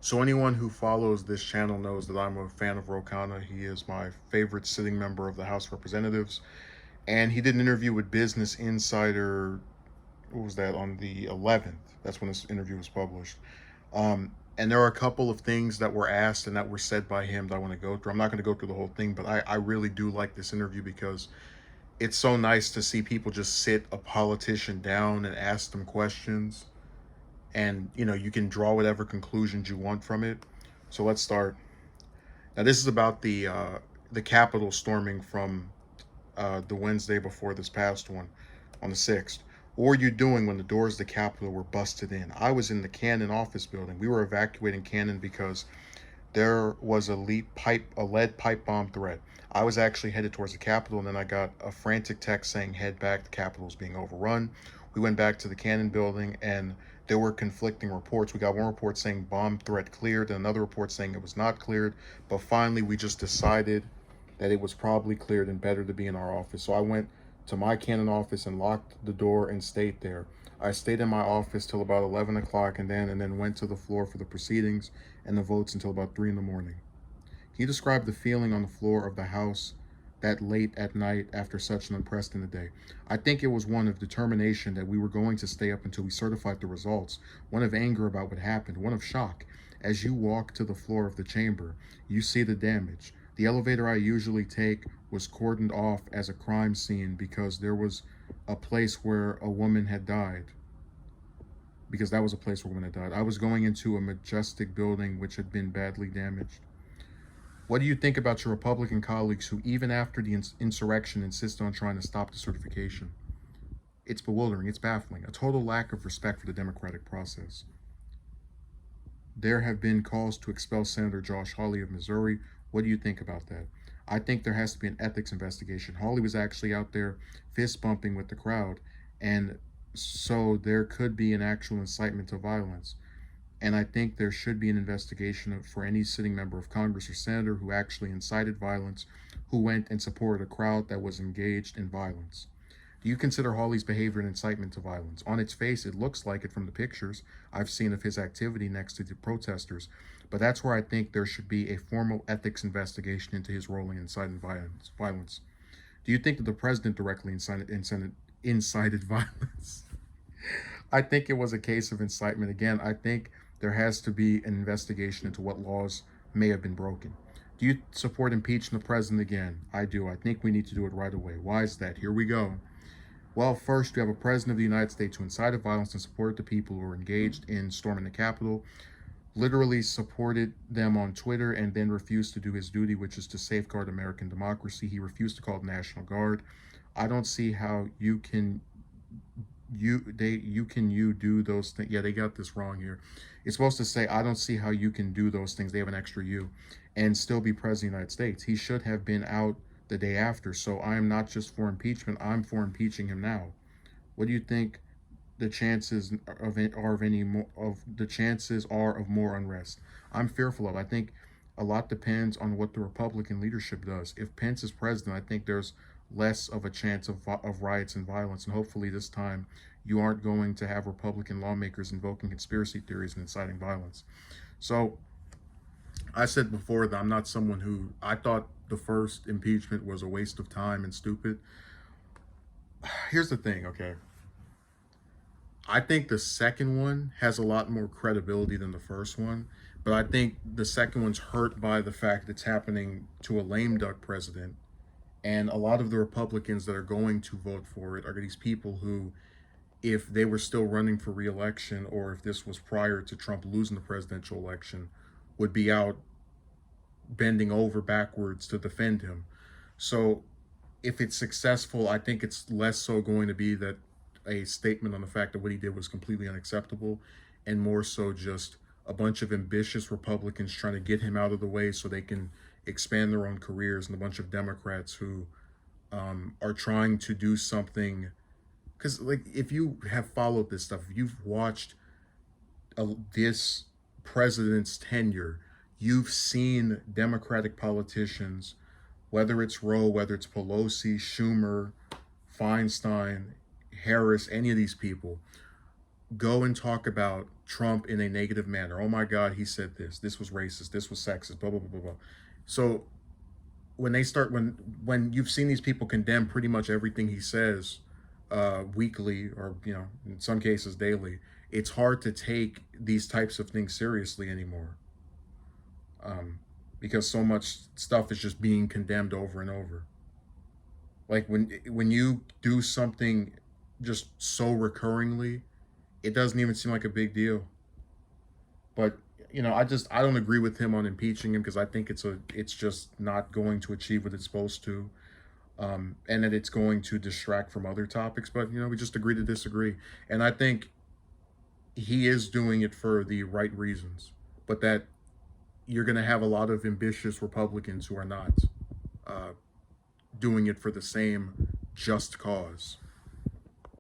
So anyone who follows this channel knows that I'm a fan of Khanna. He is my favorite sitting member of the House of Representatives. And he did an interview with Business Insider, what was that, on the 11th? That's when this interview was published. And there are a couple of things that were asked and that were said by him that I want to go through. I'm not going to go through the whole thing, but I really do like this interview because it's so nice to see people just sit a politician down and ask them questions, and you can draw whatever conclusions you want from it. So let's start. Now this is about the Capitol storming from the Wednesday before this past one, on the 6th. What were you doing when the doors of the Capitol were busted in? I was in the Cannon office building. We were evacuating Cannon because there was a lead pipe bomb threat. I was actually headed towards the Capitol, and then I got a frantic text saying, head back, the Capitol's being overrun. We went back to the Cannon building, and there were conflicting reports. We got one report saying bomb threat cleared, and another report saying it was not cleared. But finally, we just decided that it was probably cleared and better to be in our office. So I went to my Cannon office and locked the door and stayed there. I stayed in my office till about 11 o'clock and then went to the floor for the proceedings and the votes until about 3 in the morning. He described the feeling on the floor of the House that late at night after such an unprecedented day. I think it was one of determination that we were going to stay up until we certified the results, one of anger about what happened, one of shock. As you walk to the floor of the chamber, you see the damage. The elevator I usually take was cordoned off as a crime scene because there was a place where a woman had died. Because that was a place where a woman had died. I was going into a majestic building which had been badly damaged. What do you think about your Republican colleagues who, even after the insurrection, insist on trying to stop the certification? It's bewildering. It's baffling. A total lack of respect for the democratic process. There have been calls to expel Senator Josh Hawley of Missouri. What do you think about that? I think there has to be an ethics investigation. Hawley was actually out there fist bumping with the crowd, and so there could be an actual incitement to violence. And I think there should be an investigation for any sitting member of Congress or senator who actually incited violence, who went and supported a crowd that was engaged in violence. Do you consider Hawley's behavior an incitement to violence? On its face, it looks like it from the pictures I've seen of his activity next to the protesters, but that's where I think there should be a formal ethics investigation into his role in inciting violence. Do you think that the president directly incited violence? I think it was a case of incitement. Again, I think there has to be an investigation into what laws may have been broken. Do you support impeaching the president again? I do. I think we need to do it right away. Why is that? Here we go. Well, first, you have a president of the United States who incited violence and supported the people who were engaged in storming the Capitol, literally supported them on Twitter, and then refused to do his duty, which is to safeguard American democracy. He refused to call the National Guard. I don't see how you do those things. Yeah, they got this wrong here. It's supposed to say, I don't see how you can do those things. They have an extra U and still be president of the United States. He should have been out the day after. So I am not just for impeachment. I'm for impeaching him now. What do you think the chances are of more unrest? I'm fearful of. I think a lot depends on what the Republican leadership does. If Pence is president, I think there's less of a chance of riots and violence. And hopefully this time you aren't going to have Republican lawmakers invoking conspiracy theories and inciting violence. So I said before that I'm not someone who, I thought the first impeachment was a waste of time and stupid. Here's the thing, okay? I think the second one has a lot more credibility than the first one, but I think the second one's hurt by the fact it's happening to a lame duck president. And a lot of the Republicans that are going to vote for it are these people who, if they were still running for re-election, or if this was prior to Trump losing the presidential election, would be out bending over backwards to defend him. So if it's successful, I think it's less so going to be that a statement on the fact that what he did was completely unacceptable, and more so just a bunch of ambitious Republicans trying to get him out of the way so they can expand their own careers, and a bunch of Democrats who are trying to do something. Because, like, if you have followed this stuff, if you've watched this president's tenure, you've seen Democratic politicians, whether it's Roe, whether it's Pelosi, Schumer, Feinstein, Harris, any of these people, go and talk about Trump in a negative manner. Oh my God, he said this. This was racist. This was sexist. Blah blah blah blah blah. So when they start, when you've seen these people condemn pretty much everything he says, weekly, or in some cases daily, it's hard to take these types of things seriously anymore, um, because so much stuff is just being condemned over and over. Like when you do something just so recurringly, it doesn't even seem like a big deal. But I don't agree with him on impeaching him, because I think it's just not going to achieve what it's supposed to, and that it's going to distract from other topics. But we just agree to disagree, and I think he is doing it for the right reasons, but that you're going to have a lot of ambitious Republicans who are not, uh, doing it for the same just cause.